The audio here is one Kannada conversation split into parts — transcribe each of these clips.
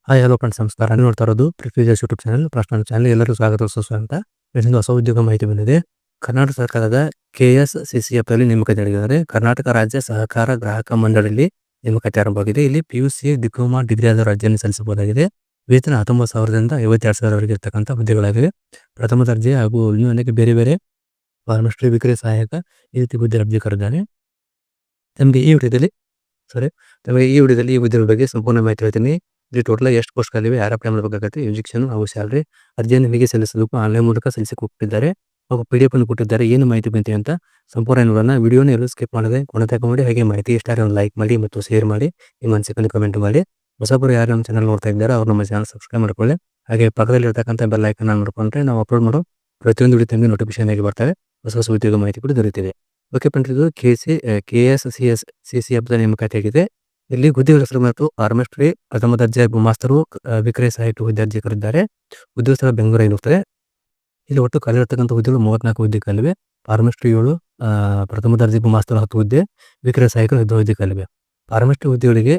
ಹಾಯ್ ಹಲೋ ಫ್ರೆಂಡ್ಸ್ ನಮಸ್ಕಾರ. ನೀವು ನೋಡ್ತಾ ಇರೋದು ಪ್ರಿಫ್ಯೂಜರ್ಸ್ ಯೂಟ್ಯೂಬ್ ಚಾನಲ್. ಪ್ರಶ್ನೆ ಚಾನಲ್ ಎಲ್ಲರಿಗೂ ಸ್ವಾಗತ ಸುಸ್ವಾಗತ. ಇದೊಂದು ಹೊಸ ಉದ್ಯೋಗ ಮಾಹಿತಿ ಬಂದಿದೆ. ಕರ್ನಾಟಕ ಸರ್ಕಾರದ KSCCF ಅಲ್ಲಿ ನೇಮಕಾತಿ ನಡೆದಿದ್ದಾರೆ. ಕರ್ನಾಟಕ ರಾಜ್ಯ ಸಹಕಾರ ಗ್ರಾಹಕ ಮಂಡಳಿಯಲ್ಲಿ ನೇಮಕಾತಿ ಆರಂಭವಾಗಿದೆ. ಇಲ್ಲಿ PUC ಡಿಪ್ಲೊಮಾ ಡಿಗ್ರಿ ಆದ ಅರ್ಜಿಯನ್ನು ಸಲ್ಲಿಸಬಹುದಾಗಿದೆ. ವೇತನ 19,000ರಿಂದ 52,000ವರೆಗೆ ಇರ್ತಕ್ಕಂಥ ಹುದ್ದೆಗಳಾಗಿವೆ. ಪ್ರಥಮ ದರ್ಜೆ ಹಾಗೂ ಇನ್ನೂ ಅನೇಕ ಬೇರೆ ಬೇರೆ ಫಾರ್ಮಸ್ಟ್ರಿ ವಿಕ್ರಯ ಸಹಾಯಕ ಈ ರೀತಿ ಹುದ್ದೆ ಅರ್ಜಿ ಕರೆದಿದ್ದಾರೆ. ನಮಗೆ ಈ ವಿಡಿಯೋದಲ್ಲಿ ಈ ಹುದ್ದೆಗಳ ಬಗ್ಗೆ ಸಂಪೂರ್ಣ ಮಾಹಿತಿ ಹೇಳ್ತೀನಿ. ಇಲ್ಲಿ ಟೋಟಲ್ ಎಷ್ಟು ಪೋಸ್ಟ್ ಗಳಿವೆ, ಯಾರು ಅಪ್ಲೈ ಮಾಡಬೇಕಾಗುತ್ತೆ, ಎಜುಕೇಶನ್ ಹಾಗೂ ಸ್ಯಾಲರಿ, ಅರ್ಜಿಯನ್ನು ಹೇಗೆ ಸಲ್ಲಿಸಬೇಕು, ಆನ್ಲೈನ್ ಮೂಲಕ ಸಲ್ಲಿಸಿ ಕೊಟ್ಟಿದ್ದಾರೆ ಹಾಗೂ PDF ಅನ್ನು ಕೊಟ್ಟಿದ್ದಾರೆ. ಏನು ಮಾಹಿತಿ ಬಂತು ಅಂತ ಸಂಪೂರ್ಣ ನೋಡೋಣ. ವಿಡಿಯೋನ ಎಲ್ಲೂ ಸ್ಕಿಪ್ ಮಾಡದೆ ಕೊನೆ ತನಕ ನೋಡಿ. ಹಾಗೆ ಮಾಹಿತಿ ಇಷ್ಟ ಆದರೆ ಒಂದು ಲೈಕ್ ಮಾಡಿ ಮತ್ತು ಶೇರ್ ಮಾಡಿ, ನಿಮ್ಮ ಅನಿಸಿಕೆಯನ್ನು ಕಮೆಂಟ್ ಮಾಡಿ. ಹೊಸಬರು ಯಾರು ನಮ್ಮ ಚಾನಲ್ ನೋಡ್ತಾ ಇದ್ದಾರೆ ಅವ್ರು ನಮ್ಮ ಚಾನಲ್ ಸಬ್ಸ್ಕ್ರೈಬ್ ಮಾಡ್ಕೊಳ್ಳಿ. ಹಾಗೆ ಪಕ್ಕದಲ್ಲಿ ಇರತಕ್ಕಂಥ ಬೆಲ್ ಐಕಾನ್ ಅನ್ನು ನೋಡ್ಕೊಂಡ್ರೆ ನಾವು ಅಪ್ಲೋಡ್ ಮಾಡೋ ಪ್ರತಿಯೊಂದು ವಿಡಿಯೋ ತಮಗೆ ನೋಟಿಫಿಕೇಶನ್ ಆಗಿ ಬರ್ತವೆ. ಹೊಸ ಹೊಸ ಉದ್ಯೋಗ ಮಾಹಿತಿ ಕೂಡ ದೊರೆಯುತ್ತಿದೆ. ಓಕೆ ಫ್ರೆಂಡ್ಸ್, ಇದು KSCCF ನೇಮಕಾತಿ ಆಗಿದೆ. ಇಲ್ಲಿ ಹುದ್ದೆಗಳ ಹೆಸರು ಮತ್ತು ಫಾರ್ಮಸ್ಟ್ರಿ ಪ್ರಥಮ ದರ್ಜೆ ಗುಮಾಸ್ತರು ವಿಕ್ರಯ ಸಹಾಯಕ ಹುದ್ದೆ ಅರ್ಜಿ ಕರೆದಿದ್ದಾರೆ. ಉದ್ಯೋಗ ಸ್ಥಳ ಬೆಂಗಳೂರು ಇರುತ್ತದೆ. ಇಲ್ಲಿ ಒಟ್ಟು ಖಾಲಿ ಇರತಕ್ಕಂಥ ಹುದ್ದೆಗಳು 34 ಹುದ್ದೆ ಖಾಲಿವೆ. ಫಾರ್ಮಸ್ಟ್ರಿ 7, ಪ್ರಥಮ ದರ್ಜೆ ಗುಮಾಸ್ತರು 10 ಹುದ್ದೆ, ವಿಕ್ರಯ ಸಹಾಯಕರು 10 ಹುದ್ದೆ ಖಾಲಿವೆ. ಫಾರ್ಮಸ್ಟ್ರಿ ಹುದ್ದೆಗಳಿಗೆ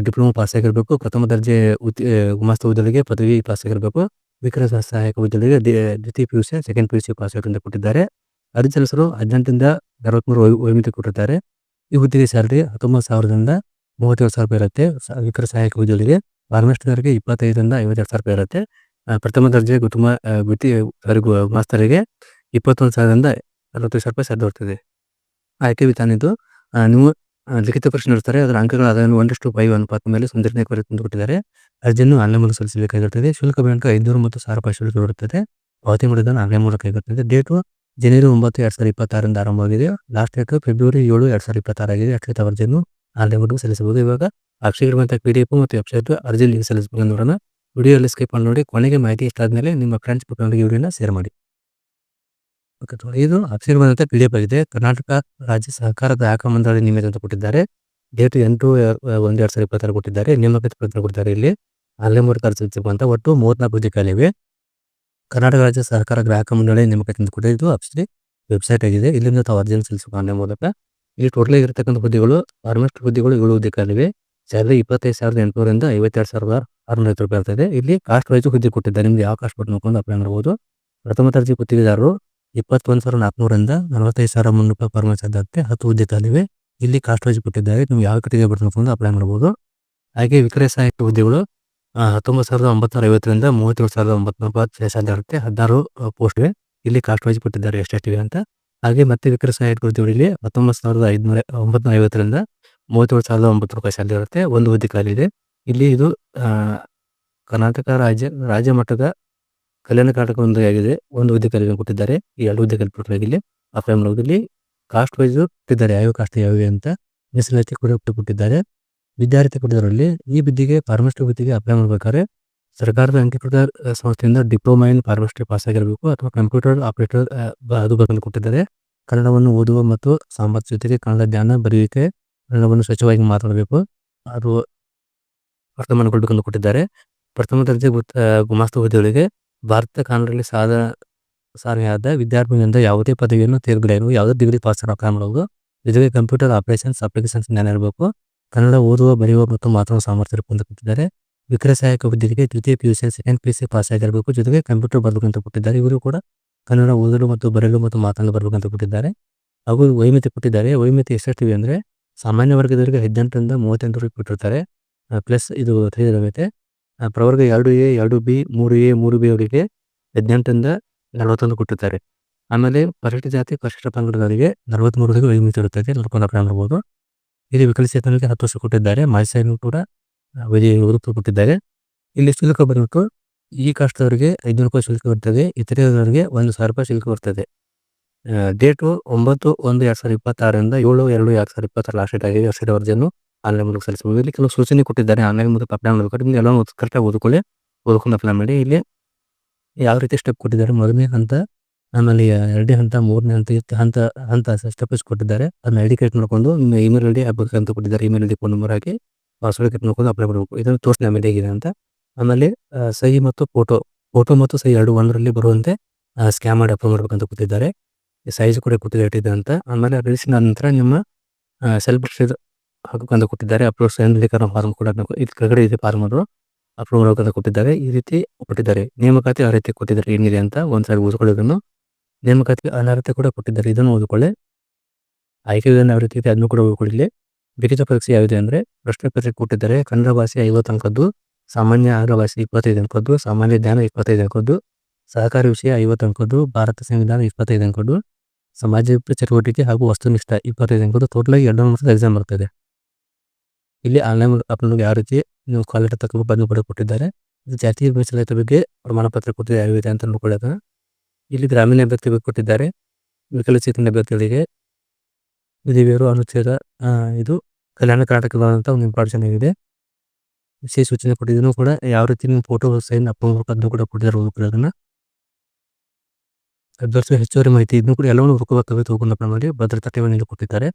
ಡಿಪ್ಲೊಮಾ ಪಾಸ್ ಆಗಿರಬೇಕು. ಪ್ರಥಮ ದರ್ಜೆ ಗುಮಾಸ್ತ ಹುದ್ದೆಗಳಿಗೆ ಪದವಿ ಪಾಸ್ ಆಗಿರಬೇಕು. ವಿಕ್ರಯ ಸಹಾಯಕ ಹುದ್ದೆಗಳಿಗೆ ದ್ವಿತೀಯ PUC ಸೆಕೆಂಡ್ PUC ಪಾಸ್ ಆಗಿರೋದ್ರಿಂದ ಕೊಟ್ಟಿದ್ದಾರೆ. ಅರ್ಜಿ ಸಲ್ಲಿಸಲು 18ರಿಂದ 63 ವಯೋಮಿತಿ ಕೊಟ್ಟಿದ್ದಾರೆ. ಈ ಹುದ್ದೆಗೆ ಸ್ಯಾಲರಿ 19,000ರಿಂದ 37,000 ರೂಪಾಯಿ ಇರುತ್ತೆ. ವಿಕ್ರಯ ಸಹಾಯಕ ಹುದ್ದೆಗಳಿಗೆ ಫಾರ್ಮಸ್ಟ್ರಿಗೆ 25ರಿಂದ 52,000 ರೂಪಾಯಿ ಇರುತ್ತೆ. ಪ್ರಥಮ ದರ್ಜೆ ಮಾಸ್ತರಿಗೆ 21,000ರಿಂದ 45,000 ರೂಪಾಯಿ ಸ್ಯಾಲರಿ ಬರ್ತದೆ. ಆಯ್ಕೆ ವಿಧಾನ ಇದು. ನೀವು ಲಿಖಿತ ಪರೀಕ್ಷೆ ನಡೆಸ್ತಾರೆ. ಅದರ ಅಂಕಗಳು ಅದನ್ನು 1:5 ಅನುಪಾತ ಮೇಲೆ ಸಂದರ್ಶನ ಕೊಟ್ಟಿದ್ದಾರೆ. ಅರ್ಜಿಯನ್ನು ಆನ್ಲೈನ್ ಮೂಲಕ ಸಲ್ಲಿಸಬೇಕಾಗಿರುತ್ತದೆ. ಶುಲ್ಕ ಬ್ಯಾಂಕ್ 500 ಮತ್ತು 1,000 ರೂಪಾಯಿ ಶುಲ್ಕ ಇರುತ್ತದೆ. ಪಾವತಿ ಮಾಡಿದ ಆನ್ಲೈನ್ ಮೂಲಕ ಆಗಿರುತ್ತದೆ. ಡೇಟು ಜನವರಿ 9, 2026ರಿಂದ ಆರಂಭವಾಗಿದೆ. ಲಾಸ್ಟ್ ಡೇಟ್ ಫೆಬ್ರವರಿ 7, 2026 ಆಗಿದೆ. ಅಕ್ಷರಿತ ಅರ್ಜಿಯನ್ನು ಆನ್ಲೈನ್ ಮೂಲಕ ಸಲ್ಲಿಸಬಹುದು. ಇವಾಗ ಅಕ್ಷರವಂತ PDF ಮತ್ತು ವೆಬ್ಸೈಟ್ ಅರ್ಜಿ ಲಿಂಕ್ ಸಲ್ಲಿಸಬೇಕು ನೋಡೋಣ. ವಿಡಿಯೋಲ್ಲಿ ಸ್ಕಿಪ್ ಮಾಡಿ ನೋಡಿ. ಕೊನೆಗೆ ಮಾಹಿತಿ ಇಷ್ಟ ಆದ್ಮೇಲೆ ನಿಮ್ಮ ಫ್ರೆಂಡ್ಸ್ ಪುಟ್ಟವರಿಗೆ ವಿಡಿಯೋನ ಶೇರ್ ಮಾಡಿ. ಓಕೆ, ಇದು ಅಕ್ಷರವಂತ PDF ಆಗಿದೆ. ಕರ್ನಾಟಕ ರಾಜ್ಯ ಸಹಕಾರ ಗ್ರಾಹಕ ಮಂಡಳಿ ನೇಮಕ ಅಂತ ಕೊಟ್ಟಿದ್ದಾರೆ. ಡೇಟ್ 8/1/2026 ಕೊಟ್ಟಿದ್ದಾರೆ. ನೇಮಕಾತಿ ಪತ್ರ ಕೊಟ್ಟಿದ್ದಾರೆ. ಇಲ್ಲಿ ಆನ್ಲೈನ್ ಮೂಲಕ ಅರ್ಜಿ ಸಲ್ಲಿಸಬೇಕು. ಒಟ್ಟು 34 ಹುದ್ದೆ ಖಾಲಿವೆ. ಕರ್ನಾಟಕ ರಾಜ್ಯ ಸಹಕಾರ ಗ್ರಾಹಕ ಮಂಡಳಿ ನೇಮಕಾತಿ ಅಂತ ಕೊಟ್ಟಿದ್ದು ಇದು ಅಫಿಷಿಯಲ್ ವೆಬ್ಸೈಟ್ ಆಗಿದೆ. ಇಲ್ಲಿಂದ ತಾವು ಅರ್ಜಿಯನ್ನು ಸಲ್ಲಿಸಬೇಕು ಆನ್ಲೈನ್ ಮೂಲಕ. ಇಲ್ಲಿ ಟೋಟಲ್ ಇರತಕ್ಕಂಥ ಹುದ್ದೆಗಳು ಫಾರ್ಮಸ್ಟ್ರಿ ಹುದ್ದೆಗಳು 7 ಹುದ್ದೆ ಖಾಲಿವೆ. ಸ್ಯಾಲರಿ 25,800ರಿಂದ 52,650 ರೂಪಾಯಿ ಇರ್ತದೆ. ಇಲ್ಲಿ ಕಾಸ್ಟ್ ವೈಸ್ ಹುದ್ದೆ ಕೊಟ್ಟಿದ್ದಾರೆ. ನಿಮ್ಗೆ ಯಾವ ಕಾಸ್ಟ್ ಬಟ್ಟು ನೋಡ್ಕೊಂಡು ಅಪ್ಲೈ ಮಾಡ್ಬೋದು. ಪ್ರಥಮ ದರ್ಜೆ ಗುತ್ತಿಗೆದಾರರು 21,400ರಿಂದ 45,300 ರೂಪಾಯಿ ಪರ್ಮನೆಂಟ್ ಆಗುತ್ತೆ. 10 ಹುದ್ದೆ ಖಾಲಿವೆ. ಇಲ್ಲಿ ಕಾಸ್ಟ್ ವೈಸ್ ಕೊಟ್ಟಿದ್ದಾರೆ. ನೀವು ಯಾವ ಕಟ್ಟಿಗೆ ಬಟ್ಟು ನೋಡ್ಕೊಂಡು ಅಪ್ಲೈ ಮಾಡ್ಬೋದು. ಹಾಗೆ ವಿಕ್ರಯ ಸಹಾಯಕ ಹುದ್ದೆಗಳು 19,950ರಿಂದ 37,900 ಸಾಧ್ಯ ಇರುತ್ತೆ. 16 ಪೋಸ್ಟ್ ಇವೆ. ಇಲ್ಲಿ ಕಾಸ್ಟ್ ವೈಸ್ ಕೊಟ್ಟಿದ್ದಾರೆ ಎಷ್ಟೆಷ್ಟಿವೆ ಅಂತ. ಹಾಗೆ ಮತ್ತೆ ವಿಕ್ರಯ ಸಹಾಯಕ ಹುದ್ದೆಗಳಲ್ಲಿ 19,950ರಿಂದ 37,900 ರೂಪಾಯಿ ಸಾಧ್ಯ ಇರುತ್ತೆ. 1 ಹುದ್ದೆ ಖಾಲಿ ಇದೆ. ಇಲ್ಲಿ ಇದು ಕರ್ನಾಟಕ ರಾಜ್ಯ ಮಟ್ಟದ ಕಲ್ಯಾಣ ಕರ್ನಾಟಕ ಆಗಿದೆ. 1 ಹುದ್ದೆ ಖಾಲಿ ಕೊಟ್ಟಿದ್ದಾರೆ. ಈ 2 ಹುದ್ದೆ ಖಾಲಿ ಇಲ್ಲಿ ಅಪ್ಲೈ ಮಾಡೋದು. ಇಲ್ಲಿ ಕಾಸ್ಟ್ ವೈಸ್ ಕೊಟ್ಟಿದ್ದಾರೆ. ಯಾವ ಕಾಸ್ಟ್ ಯಾವಿವೆ ಅಂತ ಮೀಸಲಾತಿ ಕೂಡ ಕೊಟ್ಟಿದ್ದಾರೆ. ವಿದ್ಯಾರ್ಥಿ ಕೊಟ್ಟಿದ್ದರಲ್ಲಿ ಈ ಹುದ್ದೆಗೆ ಫಾರ್ಮಸ್ಟ್ರಿ ಹುದ್ದೆಗೆ ಅಪ್ಲೈ ಮಾಡಬೇಕಾದ್ರೆ ಸರ್ಕಾರದ ಅಂಗೀಕೃತ ಸಂಸ್ಥೆಯಿಂದ ಡಿಪ್ಲೊಮಾ ಇನ್ ಫಾರ್ಮಸ್ಟ್ರಿ ಪಾಸ್ ಆಗಿರಬೇಕು ಅಥವಾ ಕಂಪ್ಯೂಟರ್ ಆಪರೇಟರ್ ಅದು ಬೇಕಂತ ಕೊಟ್ಟಿದ್ದಾರೆ. ಕನ್ನಡವನ್ನು ಓದುವ ಮತ್ತು ಸಾಮರ್ಥ್ಯ ಜೊತೆಗೆ ಕನ್ನಡ ಜ್ಞಾನ, ಬರೆಯುವಿಕೆ, ಕನ್ನಡವನ್ನು ಸ್ವಚ್ಛವಾಗಿ ಮಾತನಾಡಬೇಕು ಅದು ಅರ್ಥ ಮಾಡಿಕೊಳ್ಬೇಕಂತ ಕೊಟ್ಟಿದ್ದಾರೆ. ಪ್ರಥಮ ದರ್ಜೆ ಗುಮಾಸ್ತ ಹುದ್ದೆಗಳಿಗೆ ಭಾರತ ಕಾನೂನಲ್ಲಿ ಸಾಧನೆಯಾದ ವಿದ್ಯಾರ್ಥಿಗಳಿಂದ ಯಾವುದೇ ಪದವಿಯನ್ನು ತೇರ್ಗಡೆಯನ್ನು ಯಾವುದೇ ಡಿಗ್ರಿ ಪಾಸ್ ಅಪ್ಲೈ ಮಾಡೋದು. ಜೊತೆಗೆ ಕಂಪ್ಯೂಟರ್ ಅಪ್ಲಿಕೇಶನ್ಸ್ ಜ್ಞಾನ ಇರಬೇಕು. ಕನ್ನಡ ಓದುವ, ಬರೆಯುವ ಮತ್ತು ಮಾತನಾಡುವ ಸಾಮರ್ಥ್ಯ ಇರಬೇಕು ಅಂತ ಕೊಟ್ಟಿದ್ದಾರೆ. ವಿಕ್ರಯ ಸಹಾಯಕ ಹುದ್ದೆಗೆ ದ್ವಿತೀಯ PUC ಸೆಕೆಂಡ್ PUC ಪಾಸ್ ಆಗಿರಬೇಕು. ಜೊತೆಗೆ ಕಂಪ್ಯೂಟರ್ ಬರಬೇಕಂತ ಕೊಟ್ಟಿದ್ದಾರೆ. ಇವರು ಕೂಡ ಕನ್ನಡ ಓದಲು ಮತ್ತು ಬರೆಯಲು ಮತ್ತು ಮಾತನಾಡಲು ಬರಬೇಕಂತ ಕೊಟ್ಟಿದ್ದಾರೆ. ಹಾಗೂ ವಯೋಮಿತಿ ಕೊಟ್ಟಿದ್ದಾರೆ. ವಯೋಮಿತಿ ಎಷ್ಟೆಷ್ಟಿವೆ ಅಂದರೆ ಸಾಮಾನ್ಯ ವರ್ಗದವರಿಗೆ 18ರಿಂದ 38 ರೂಪಾಯಿ ಕೊಟ್ಟಿರ್ತಾರೆ. ಪ್ಲಸ್ ಇದು 3 ಇರುತ್ತೆ. ಪ್ರವರ್ಗ 2A, 2B, 3A, 3B ಅವರಿಗೆ 18ರಿಂದ 41 ಕೊಟ್ಟಿರ್ತಾರೆ. ಆಮೇಲೆ ಪರಿಶಿಷ್ಟ ಜಾತಿ, ಪರಿಶಿಷ್ಟ ಪಂಗಡದವರಿಗೆ 43 ವಯೋಮಿತಿ ಇರುತ್ತದೆ. ನೋಡ್ಕೊಂಡು ಅಪ್ಲೈ ಮಾಡ್ಬೋದು. ಇಲ್ಲಿ ವಿಕಲಚೇತನರಿಗೆ 10 ವರ್ಷ ಕೊಟ್ಟಿದ್ದಾರೆ. ಮಾಜಿ ಕೂಡ ವೃತ್ತಿ ಕೊಟ್ಟಿದ್ದಾರೆ. ಇಲ್ಲಿ ಶುಲ್ಕ ಬಂದ್ಬಿಟ್ಟು ಈ ಕಾಸ್ಟ್ ಅವರಿಗೆ 500 ರೂಪಾಯಿ ಶುಲ್ಕ ಬರ್ತದೆ. ಇತರರಿಗೆ 1,000 ರೂಪಾಯಿ ಶುಲ್ಕ ಬರ್ತದೆ. ಡೇಟು 9/1/2026ರಿಂದ 7/2/2026 ಲಾಸ್ಟ್ ಡೇಟ್ ಆಗಿದೆ. ವೆಬ್ಸೈಟ್ ಅರ್ಜಿಯನ್ನು ಆನ್ಲೈನ್ ಮೂಲಕ ಸಲ್ಲಿಸಬಹುದು. ಇಲ್ಲಿ ಕೆಲವು ಸೂಚನೆ ಕೊಟ್ಟಿದ್ದಾರೆ. ಆನ್ಲೈನ್ ಮೂಲಕ ಅಪ್ಲೈ ಮಾಡಬೇಕಾದ್ರೆ ನಿಮ್ಗೆ ಎಲ್ಲ ಕರೆಕ್ಟಾಗಿ ಓದ್ಕೊಂಡು ಅಪ್ಲೈ ಮಾಡಿ. ಇಲ್ಲಿ ಯಾವ ರೀತಿ ಸ್ಟೆಪ್ ಕೊಟ್ಟಿದ್ದಾರೆ, ಮೊದಲನೇ ಹಂತ, ಆಮೇಲೆ 2ನೇ ಹಂತ, 3ನೇ ಹಂತ ಸ್ಟೆಪ್ ಕೊಟ್ಟಿದ್ದಾರೆ. ಅದನ್ನ ID ಕ್ರಿಯೇಟ್ ಮಾಡ್ಕೊಂಡು ನಿಮ್ಮ ಇಮೇಲ್ ID ಹಾಕ್ಬೇಕಂತ ಕೊಟ್ಟಿದ್ದಾರೆ. ಇಮೇಲ್ ID, ಫೋನ್ ನಂಬರ್ ಹಾಕಿ ಪಾಸ್ವರ್ಡ್ ಕ್ರಿಯೇಟ್ ಮಾಡ್ಕೊಂಡು ಅಪ್ಲೈ ಮಾಡಬೇಕು. ಇದನ್ನು ತೋರಿಸಿ ಆಮೇಲೆ ಹೇಗಿದೆ ಅಂತ. ಆಮೇಲೆ ಸಹಿ ಮತ್ತು ಫೋಟೋ ಮತ್ತು ಸಹಿ 2 ಒಂದರಲ್ಲಿ ಬರುವಂತೆ ಸ್ಕ್ಯಾನ್ ಮಾಡಿ ಅಪ್ಲೋಡ್ ಮಾಡ್ಬೇಕಂತ ಕೊಟ್ಟಿದ್ದಾರೆ. ಸೈಜ್ ಕೂಡ ಕೊಟ್ಟಿದೆ ಅಂತ. ಆಮೇಲೆ ರಿಜಿಸ್ಟ್ರೇಷನ್ ಆದ ನಂತರ ನಿಮ್ಮ ಸೆಲ್ಫ್ ಹಾಕಬೇಕಂತ ಕೊಟ್ಟಿದ್ದಾರೆ. ಅಪ್ಲೋಡ್ ಫಾರ್ಮ್ ಕೂಡ ಇಲ್ಲಿ ಕೆಳಗಡೆ ಇದೆ ಫಾರ್ಮ್ ಅದು ಅಪ್ರೂವಲ್ ಅಂತ ಕೊಟ್ಟಿದ್ದಾರೆ. ಈ ರೀತಿ ಕೊಟ್ಟಿದ್ದಾರೆ. ನೇಮಕಾತಿ ಅರ್ಹತೆ ಕೊಟ್ಟಿದ್ದಾರೆ ಏನಿದೆ ಅಂತ ಒಂದ್ಸಾರಿ ಓದ್ಕೊಳ್ಳೋದನ್ನು. ನೇಮಕಾತಿ ಅನರ್ಹತೆ ಕೂಡ ಕೊಟ್ಟಿದ್ದಾರೆ. ಇದನ್ನು ಓದಿಕೊಳ್ಳಿ. ಆಯ್ಕೆ ವಿಧಾನ ಯಾವ ರೀತಿ ಇದೆ ಅದನ್ನು ಕೂಡ ಓದಿಕೊಳ್ಳಿ. ಲಿಖಿತ ಪರೀಕ್ಷೆ ಯಾವಿದೆ ಅಂದ್ರೆ ಪ್ರಶ್ನೆ ಪತ್ರಿಕೆ ಕೊಟ್ಟಿದ್ದಾರೆ. ಕನ್ನಡ ಭಾಷೆ 50 ಅಂಕದ್ದು, ಸಾಮಾನ್ಯ ಆಂಗ್ಲ ಭಾಷೆ 25 ಅಂಕದ್ದು, ಸಾಮಾನ್ಯ ಜ್ಞಾನ 25 ಅಂಕದ್ದು, ಸಹಕಾರಿ ವಿಷಯ 50 ಅಂಕದ್ದು, ಭಾರತ ಸಂವಿಧಾನ 25 ಅಂಕದ್ದು, ಸಮಾಜ ಚಟುವಟಿಕೆ ಹಾಗೂ ವಸ್ತುನಿಷ್ಠ 25 ಅಂಕದ್ದು. ಟೋಟಲ್ ಆಗಿ 2 ವರ್ಷದ ಎಕ್ಸಾಮ್ ಬರ್ತದೆ. ಇಲ್ಲಿ ಆನ್ಲೈನ್ ಅಪ್ಲೋಡ್ ಯಾವ ರೀತಿ ನೀವು ಕಾಲ್ ಲೆಟರ್ ತಗೋಬೇಕು ಅದನ್ನು ಕೂಡ ಕೊಟ್ಟಿದ್ದಾರೆ. ಜಾತಿ ಮೀಸಲಾತಿ ಬಗ್ಗೆ ಪ್ರಮಾಣ ಪತ್ರ ಕೊಟ್ಟಿದ್ದಾರೆ ಯಾವಿದೆ ಅಂತ ನೋಡ್ಕೊಳ್ಳೋದು. ಇಲ್ಲಿ ಗ್ರಾಮೀಣ ಅಭ್ಯರ್ಥಿಗಳು ಕೊಟ್ಟಿದ್ದಾರೆ. ವಿಕಲಚೇತನ ಅಭ್ಯರ್ಥಿಗಳಿಗೆ ವಿಧಿವೇರು ಅನುಚ್ಛೇದ ಇದು ಕಲ್ಯಾಣ ಕರ್ನಾಟಕದಂತ ಒಂದು ಇಂಪಾರ್ಟೆಂಟ್ ಆಗಿದೆ. ವಿಶೇಷ ಸೂಚನೆ ಕೊಟ್ಟಿದ್ದನ್ನು ಕೂಡ ಯಾವ ರೀತಿ ನೀವು ಫೋಟೋ ಸೈನ್ ಅಪ್ಲೋಡ್ ಅದನ್ನು ಕೂಡ ಕೊಟ್ಟಿದ್ದಾರೆ ಓದ್ಕೊಳ್ಳೋದನ್ನ. ಅಭ್ಯರ್ಥಿ ಹೆಚ್ಚುವರಿ ಮಾಹಿತಿ ಇದನ್ನು ಕೂಡ ಎಲ್ಲವನ್ನು ಹುಡುಕಬೇಕಾಗುತ್ತೆ. ಹೋಗೋಣ ಮಾಡಿ ಭದ್ರತಾ ಠೇವಣಿಯಲ್ಲಿ ಕೊಟ್ಟಿದ್ದಾರೆ.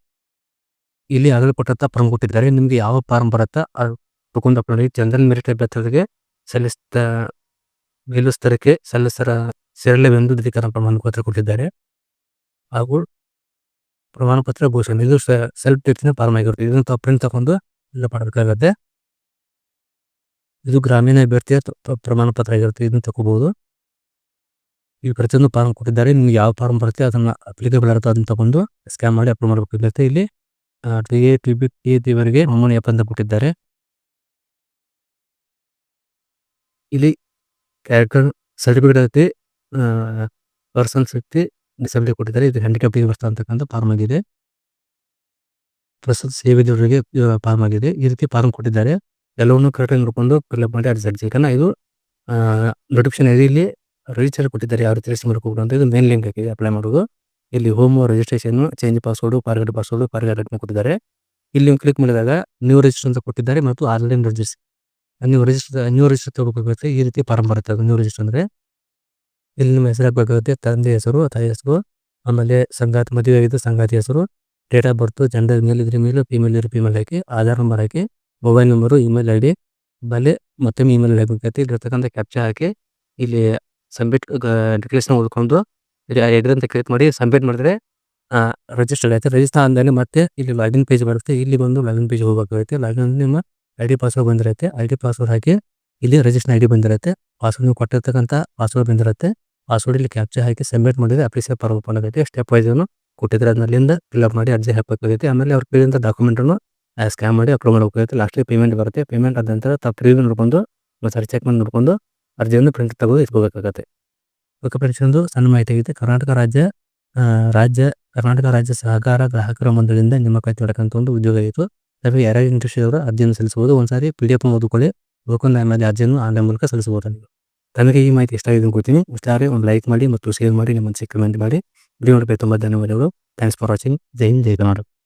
ಇಲ್ಲಿ ಆಗಲೇ ಕೊಟ್ಟಂತ ಫಾರ್ಮ್ ಕೊಟ್ಟಿದ್ದಾರೆ. ನಿಮ್ಗೆ ಯಾವ ಫಾರ್ಮ್ ಬರುತ್ತಾ ಹುಡುಕೊಂಡು ಅಪ್ಲೋಡ್ ಮಾಡಿ ಜನರಲ್ ಮೆರಿಟ್ ಅಭ್ಯರ್ಥಿಗಳಿಗೆ ಮೇಲುಸ್ತರಕ್ಕೆ ಸಲ್ಲಿಸರ ಸೇರಲೆವೆಂದು ದೃಢೀಕರಣ ಪ್ರಮಾಣ ಪತ್ರ ಕೊಟ್ಟಿದ್ದಾರೆ. ಹಾಗೂ ಪ್ರಮಾಣ ಪತ್ರ ಘೋಷಣೆ ಇದು ಸೆಲ್ಫ್ ಟೆಕ್ಸ್ಟಿನ ಫಾರ್ಮ್ ಆಗಿರುತ್ತೆ. ಇದನ್ನು ಪ್ರಿಂಟ್ ತಗೊಂಡು ಎಲ್ಲ ಮಾಡಬೇಕಾಗತ್ತೆ. ಇದು ಗ್ರಾಮೀಣ ಅಭ್ಯರ್ಥಿಯ ಪ್ರಮಾಣ ಪತ್ರ ಆಗಿರುತ್ತೆ. ಇದನ್ನು ತಗೋಬಹುದು. ಈ ಪ್ರತಿಯೊಂದು ಫಾರ್ಮ್ ಕೊಟ್ಟಿದ್ದಾರೆ. ನಿಮ್ಗೆ ಯಾವ ಫಾರ್ಮ್ ಬರುತ್ತೆ ಅದನ್ನ ಅಪ್ಲಿಕೇಬಲ್ ಇರುತ್ತೆ ಅದನ್ನ ತಗೊಂಡು ಸ್ಕ್ಯಾನ್ ಮಾಡಿ ಅಪ್ಲೋಡ್ ಮಾಡಬೇಕಾಗುತ್ತೆ. ಇಲ್ಲಿ TATವರೆಗೆ ನಮೂನೆ ಅಂತ ಕೊಟ್ಟಿದ್ದಾರೆ. ಇಲ್ಲಿ ಕ್ಯಾರೆಕ್ಟರ್ ಸರ್ಟಿಫಿಕೇಟ್ ಐತಿ, ಪರ್ಸನ್ ಸಿಕ್ತಿ ಡಿಸಬಿಲಿಟಿ ಕೊಟ್ಟಿದ್ದಾರೆ. ಇದು ಹ್ಯಾಂಡಿಕ್ಯಾಪ್ ಬರ್ತಾ ಅಂತಕ್ಕಂಥ ಫಾರ್ಮ್ ಆಗಿದೆ. ಪ್ರಸ್ತುತ ಸೇವೆದವರಿಗೆ ಫಾರ್ಮ್ ಆಗಿದೆ. ಈ ರೀತಿ ಫಾರ್ಮ್ ಕೊಟ್ಟಿದ್ದಾರೆ. ಎಲ್ಲವನ್ನು ಕರೆಕ್ಟಾಗಿ ನೋಡ್ಕೊಂಡು ಫಿಲ್ಅಪ್ ಮಾಡಿ ಅರ್ಜಿ. ಯಾಕಂದ್ರೆ ಇದು ನೋಟಿಫಿಕೇಶನ್ ಇದೆ. ಇಲ್ಲಿ ರಿಜಿಸ್ಟರ್ ಕೊಟ್ಟಿದ್ದಾರೆ ಯಾವ ರೀತಿ ರಿಜಿಸ್ಟರ್ ಮಾಡ್ಕೋಬೇಕು ಅಂತ. ಇದು ಮೇನ್ ಲಿಂಕ್ ಆಗಿದೆ ಅಪ್ಲೈ ಮಾಡೋದು. ಇಲ್ಲಿ home registration, change password, forgot password, forgot ಕೊಟ್ಟಿದ್ದಾರೆ. ಇಲ್ಲಿ ಕ್ಲಿಕ್ ಮಾಡಿದಾಗ ನ್ಯೂ ರಿಜಿಸ್ಟರ್ ಅಂತ ಕೊಟ್ಟಿದ್ದಾರೆ ಮತ್ತು ಆನ್ಲೈನ್ ರಿಜಿಸ್ಟರ್. ನ್ಯೂ ರಿಜಿಸ್ಟರ್ ತಗೋಬೇಕಾಗುತ್ತೆ. ಈ ರೀತಿ ಫಾರ್ಮ್ ಬರುತ್ತೆ. ಅದು ನ್ಯೂ ರಿಜಿಸ್ಟರ್ ಅಂದ್ರೆ ಇಲ್ಲಿ ನಿಮ್ಮ ಹೆಸರು ಹಾಕಬೇಕಾಗುತ್ತೆ. ತಂದೆ ಹೆಸರು, ತಾಯಿ ಹೆಸರು, ಆಮೇಲೆ ಸಂಗಾತಿ ಮದುವೆ ಆಗಿದ್ದು ಸಂಗಾತಿ ಹೆಸರು, ಡೇಟ್ ಆಫ್ ಬರ್ತ್, ಜೆಂಡರ್ ಮೇಲ್ ಇದ್ರೆ ಮೇಲ್, ಫೀಮೇಲ್ ಇದ್ರೆ ಫೀಮೇಲ್ ಹಾಕಿ, ಆಧಾರ್ ನಂಬರ್ ಹಾಕಿ, ಮೊಬೈಲ್ ನಂಬರು, ಇಮೇಲ್ ID ಆಮೇಲೆ ಮತ್ತೊಮ್ಮೆ ಇಮೇಲ್ ಹಾಕಬೇಕಾಗುತ್ತೆ. ಇಲ್ಲಿರ್ತಕ್ಕಂಥ ಕ್ಯಾಪ್ಚಾ ಹಾಕಿ ಇಲ್ಲಿ ಸಬ್ಮಿಟ್ ಡಿಕ್ಲೇಷನ್ ಓದ್ಕೊಂಡು ಎಡ್ರ್ ಅಂತ ಕ್ಲಿಕ್ ಮಾಡಿ ಸಬ್ಮಿಟ್ ಮಾಡಿದ್ರೆ ರಿಜಿಸ್ಟರ್ ಆಗುತ್ತೆ. ರಿಜಿಸ್ಟರ್ ಆದ್ಮೇಲೆ ಮತ್ತೆ ಇಲ್ಲಿ ಲಾಗಿನ್ ಪೇಜ್ ಬರುತ್ತೆ. ಇಲ್ಲಿ ಬಂದು ಲಾಗಿನ್ ಪೇಜ್ ಹೋಗಬೇಕಾಗುತ್ತೆ. ಲಾಗಿನ್ ನಿಮ್ಮ ID ಪಾಸ್ವರ್ಡ್ ಬಂದಿರುತ್ತೆ. ID ಪಾಸ್ವರ್ಡ್ ಹಾಕಿ ಇಲ್ಲಿ ರಿಜಿಸ್ಟರ್ ID ಬಂದಿರುತ್ತೆ. ಪಾಸ್ವರ್ಡ್ ನೀವು ಕೊಟ್ಟಿರ್ತಕ್ಕಂಥ ಪಾಸ್ವರ್ಡ್ ಬಂದಿರುತ್ತೆ. ಪಾಸ್ವರ್ಡ್ ಇಲ್ಲಿ ಕ್ಯಾಪ್ಚಾ ಹಾಕಿ ಸಬ್ಮಿಟ್ ಮಾಡಿದ್ರೆ ಅಪ್ಲಿಕೇಶನ್ ಫಾರ್ಮ್ ಓಪನ್ ಆಗುತ್ತೆ. ಸ್ಟೆಪ್ ವೈಸ್ ಕೊಟ್ಟಿದ್ರೆ ಅದನ್ನಲ್ಲಿಂದ ಫಿಲ್ಅಪ್ ಮಾಡಿ ಅರ್ಜಿ ಹಾಕಬೇಕಾಗುತ್ತೆ. ಆಮೇಲೆ ಅವ್ರು ಕೇಳಿದಂಥ ಡಾಕ್ಯುಮೆಂಟನ್ನು ಸ್ಕ್ಯಾನ್ ಮಾಡಿ ಅಪ್ಲೋಡ್ ಮಾಡಬೇಕಾಗುತ್ತೆ. ಲಾಸ್ಟ್ಲಿ ಪೇಮೆಂಟ್ ಬರುತ್ತೆ. ಪೇಮೆಂಟ್ ಆದ ನಂತರ ತಾವು ಪ್ರಿವ್ಯೂ ನೋಡ್ಕೊಂಡು ಸರಿ ಚೆಕ್ ಮಾಡಿ ನೋಡ್ಕೊಂಡು ಅರ್ಜಿಯನ್ನು ಪ್ರಿಂಟ್ ತೆಗೆದು ಇಟ್ಕೋಬೇಕಾಗುತ್ತೆ. ಓಕೆ ಫ್ರೆಂಡ್ಸ್, ಒಂದು ಸಣ್ಣ ಮಾಹಿತಿ ಆಗಿದೆ. ಕರ್ನಾಟಕ ರಾಜ್ಯ ಸಹಕಾರ ಗ್ರಾಹಕರ ಮಂಡಳಿಯಿಂದ ನೇಮಕಾತಿ ಮಾಡಕ್ಕಂತ ಒಂದು ಉದ್ಯೋಗ ಇತ್ತು. ತಮಗೆ ಯಾರ್ಯಾರು ಇಂಟ್ರೆಸ್ಟ್ ಇರೋರು ಅರ್ಜಿಯನ್ನು ಸಲ್ಲಿಸಬಹುದು. ಒಂದ್ಸಾರಿ PDF ಓದ್ಕೊಳ್ಳಿ. ಓದ್ಕೊಂಡು ಆಮೇಲೆ ಅರ್ಜಿಯನ್ನು ಆನ್ಲೈನ್ ಮೂಲಕ ಸಲ್ಲಿಸಬಹುದು. ತಮಗೆ ಈ ಮಾಹಿತಿ ಇಷ್ಟ ಆಗಿದೆ ಅನ್ಕೋತೀನಿ. ಇಷ್ಟ ಆದರೆ ಒಂದು ಲೈಕ್ ಮಾಡಿ ಮತ್ತು ಶೇರ್ ಮಾಡಿ, ನಿಮ್ಮ ಕಮೆಂಟ್ ಮಾಡಿ. ವಿಡಿಯೋ ನೋಡಬೇಕು. ತುಂಬ ಧನ್ಯವಾದಗಳು. Thanks for watching. Jai Hind, Jai Karnataka.